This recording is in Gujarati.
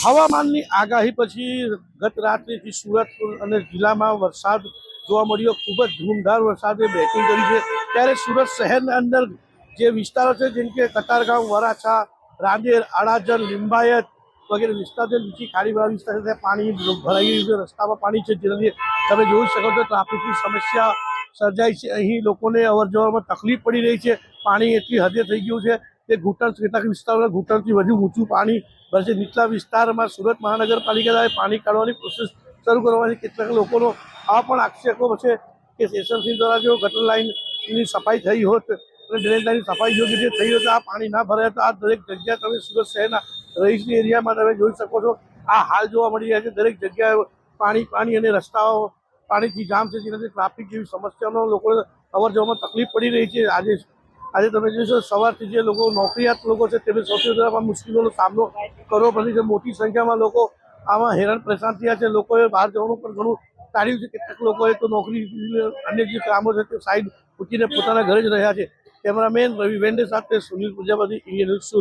હવામાનની આગાહી પછી ગત રાત્રિથી સુરત અને જિલ્લામાં વરસાદ જોવા મળ્યો। ખૂબ જ ધૂમધાર વરસાદે બેટિંગ કરી છે। ત્યારે સુરત શહેરના અંદર જે વિસ્તારો છે જેમ કે કતારગામ, વરાછા, રાંદેર, અડાજણ, લિંબાયત વગેરે વિસ્તાર છે, નીચી ખાડીવાળા વિસ્તાર છે, ત્યાં પાણી ભરાઈ ગયું છે। રસ્તામાં પાણી છે, જેનાથી તમે જોઈ શકો છો ટ્રાફિકની સમસ્યા સર્જાઈ છે। અહીં લોકોને અવર જવરમાં તકલીફ પડી રહી છે। પાણી એટલી હદે થઈ ગયું છે કે ઘૂંટણ, કેટલાક વિસ્તારોમાં ઘૂંટણથી વધુ ઊંચું પાણી ભરશે। નીચલા વિસ્તારમાં સુરત મહાનગરપાલિકા દ્વારા પાણી કાઢવાની પ્રોસેસ શરૂ કરવાની કેટલાક લોકોનો આ પણ આક્ષેપો છે કે એસએમસી દ્વારા જો ગટર લાઇનની સફાઈ થઈ હોત અને ડ્રેન લાઇનની સફાઈ યોગ્ય રીતે થઈ હોત, આ પાણી ના ભરાય તો આ દરેક જગ્યાએ તમે સુરત શહેરના રહીશી એરિયામાં તમે જોઈ શકો છો આ હાલ જોવા મળી રહ્યા છે। દરેક જગ્યાએ પાણી અને રસ્તાઓ પાણીથી જામ છે, જેનાથી ટ્રાફિક જેવી સમસ્યાનો લોકોને અવર જવરમાં તકલીફ પડી રહી છે। આજે તમે જોશો સવારથી જે લોકો નોકરિયાત લોકો છે તેમને સૌથી વધારે મુશ્કેલીઓનો સામનો કરવો પડે છે। મોટી સંખ્યામાં લોકો આમાં હેરાન પરેશાન થયા છે। લોકોએ બહાર જવાનું પણ ઘણું ટાળ્યું છે। કેટલાક લોકોએ તો નોકરી અન્ય જે કામો છે તે સાઈડ મૂકીને પોતાના ઘરે જ રહ્યા છે। કેમેરામેન રવિ વેન્ડે સાથે સુનિલ પ્રજાપતિ, ઇન્ડિયન ન્યૂઝ, સુરત।